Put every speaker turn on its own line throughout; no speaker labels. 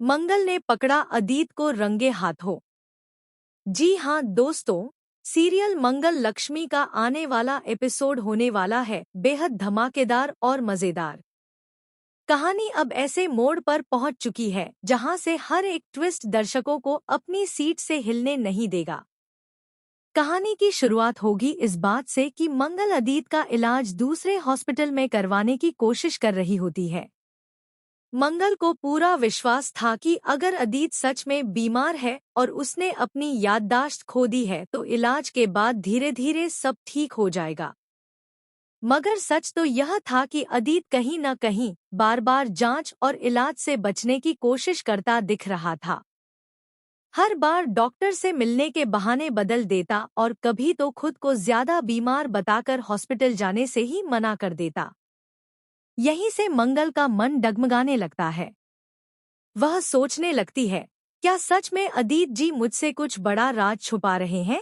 मंगल ने पकड़ा अदित को रंगे हाथों। जी हाँ दोस्तों, सीरियल मंगल लक्ष्मी का आने वाला एपिसोड होने वाला है बेहद धमाकेदार और मजेदार। कहानी अब ऐसे मोड़ पर पहुंच चुकी है जहां से हर एक ट्विस्ट दर्शकों को अपनी सीट से हिलने नहीं देगा। कहानी की शुरुआत होगी इस बात से कि मंगल अदित का इलाज दूसरे हॉस्पिटल में करवाने की कोशिश कर रही होती है। मंगल को पूरा विश्वास था कि अगर अदित सच में बीमार है और उसने अपनी याददाश्त खो दी है तो इलाज के बाद धीरे धीरे सब ठीक हो जाएगा। मगर सच तो यह था कि अदित कहीं न कहीं बार बार जांच और इलाज से बचने की कोशिश करता दिख रहा था। हर बार डॉक्टर से मिलने के बहाने बदल देता और कभी तो खुद को ज्यादा बीमार बताकर हॉस्पिटल जाने से ही मना कर देता। यहीं से मंगल का मन डगमगाने लगता है। वह सोचने लगती है, क्या सच में अदित जी मुझसे कुछ बड़ा राज छुपा रहे हैं?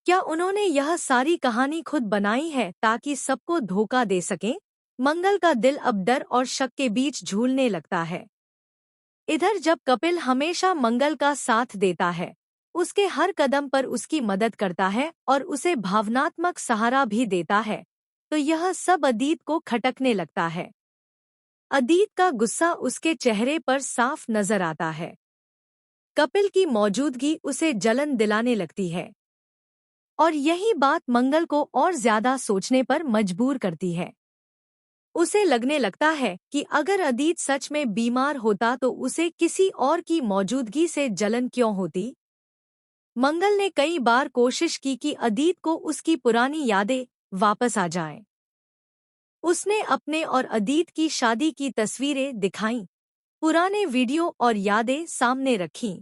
क्या उन्होंने यह सारी कहानी खुद बनाई है ताकि सबको धोखा दे सकें? मंगल का दिल अब डर और शक के बीच झूलने लगता है। इधर जब कपिल हमेशा मंगल का साथ देता है, उसके हर कदम पर उसकी मदद करता है और उसे भावनात्मक सहारा भी देता है, तो यह सब अदित को खटकने लगता है। अदित का गुस्सा उसके चेहरे पर साफ नजर आता है। कपिल की मौजूदगी उसे जलन दिलाने लगती है और यही बात मंगल को और ज्यादा सोचने पर मजबूर करती है। उसे लगने लगता है कि अगर अदित सच में बीमार होता तो उसे किसी और की मौजूदगी से जलन क्यों होती। मंगल ने कई बार कोशिश की कि अदित को उसकी पुरानी यादें वापस आ जाएं। उसने अपने और अदित की शादी की तस्वीरें दिखाईं, पुराने वीडियो और यादें सामने रखीं।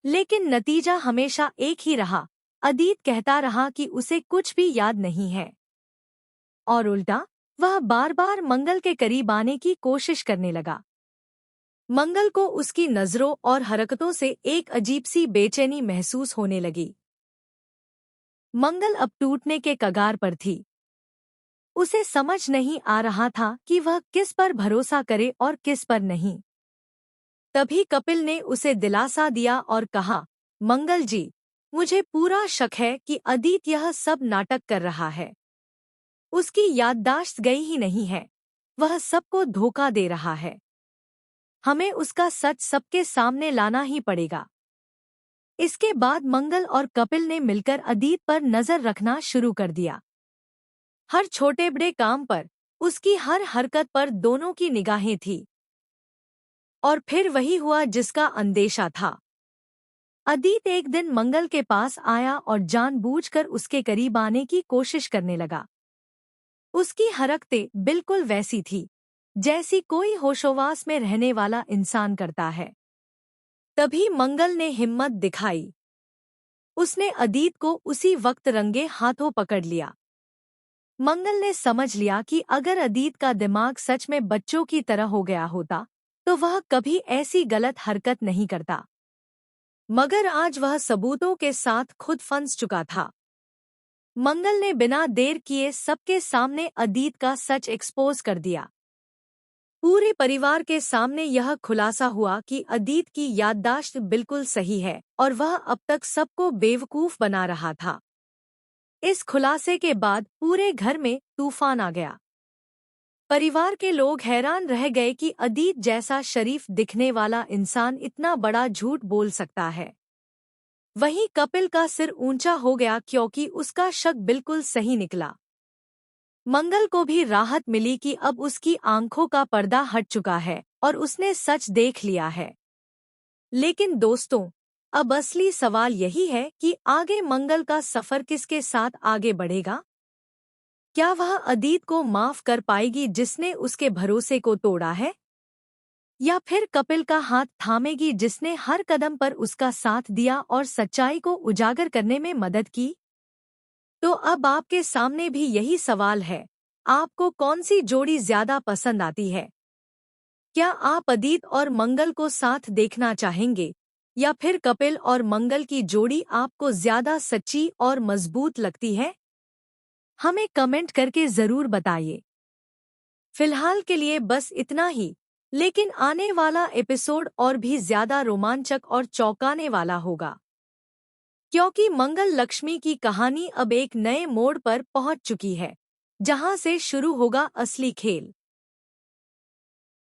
लेकिन नतीजा हमेशा एक ही रहा, अदित कहता रहा कि उसे कुछ भी याद नहीं है। और उल्टा, वह बार बार मंगल के करीब आने की कोशिश करने लगा। मंगल को उसकी नजरों और हरकतों से एक अजीब सी बेचैनी महसूस होने लगी। मंगल अब टूटने के कगार पर थी। उसे समझ नहीं आ रहा था कि वह किस पर भरोसा करे और किस पर नहीं। तभी कपिल ने उसे दिलासा दिया और कहा, मंगल जी, मुझे पूरा शक है कि अदित यह सब नाटक कर रहा है। उसकी याददाश्त गई ही नहीं है, वह सबको धोखा दे रहा है। हमें उसका सच सबके सामने लाना ही पड़ेगा। इसके बाद मंगल और कपिल ने मिलकर अदित पर नजर रखना शुरू कर दिया। हर छोटे बड़े काम पर, उसकी हर हरकत पर दोनों की निगाहें थी। और फिर वही हुआ जिसका अंदेशा था। अदित एक दिन मंगल के पास आया और जानबूझकर उसके करीब आने की कोशिश करने लगा। उसकी हरकतें बिल्कुल वैसी थी जैसी कोई होशोवास में रहने वाला इंसान करता है। तभी मंगल ने हिम्मत दिखाई। उसने अदित को उसी वक्त रंगे हाथों पकड़ लिया। मंगल ने समझ लिया कि अगर अदित का दिमाग सच में बच्चों की तरह हो गया होता तो वह कभी ऐसी गलत हरकत नहीं करता। मगर आज वह सबूतों के साथ खुद फंस चुका था। मंगल ने बिना देर किए सबके सामने अदित का सच एक्सपोज कर दिया। पूरे परिवार के सामने यह खुलासा हुआ कि अदित की याददाश्त बिल्कुल सही है और वह अब तक सबको बेवकूफ बना रहा था। इस खुलासे के बाद पूरे घर में तूफान आ गया। परिवार के लोग हैरान रह गए कि अदित जैसा शरीफ दिखने वाला इंसान इतना बड़ा झूठ बोल सकता है। वहीं कपिल का सिर ऊंचा हो गया क्योंकि उसका शक बिल्कुल सही निकला। मंगल को भी राहत मिली कि अब उसकी आंखों का पर्दा हट चुका है और उसने सच देख लिया है। लेकिन दोस्तों, अब असली सवाल यही है कि आगे मंगल का सफर किसके साथ आगे बढ़ेगा? क्या वह अदित को माफ कर पाएगी जिसने उसके भरोसे को तोड़ा है? या फिर कपिल का हाथ थामेगी जिसने हर कदम पर उसका साथ दिया और सच्चाई को उजागर करने में मदद की? तो अब आपके सामने भी यही सवाल है, आपको कौन सी जोड़ी ज्यादा पसंद आती है? क्या आप अदित और मंगल को साथ देखना चाहेंगे या फिर कपिल और मंगल की जोड़ी आपको ज्यादा सच्ची और मजबूत लगती है? हमें कमेंट करके जरूर बताइए। फिलहाल के लिए बस इतना ही। लेकिन आने वाला एपिसोड और भी ज्यादा रोमांचक और चौंकाने वाला होगा, क्योंकि मंगल लक्ष्मी की कहानी अब एक नए मोड़ पर पहुंच चुकी है, जहां से शुरू होगा असली खेल।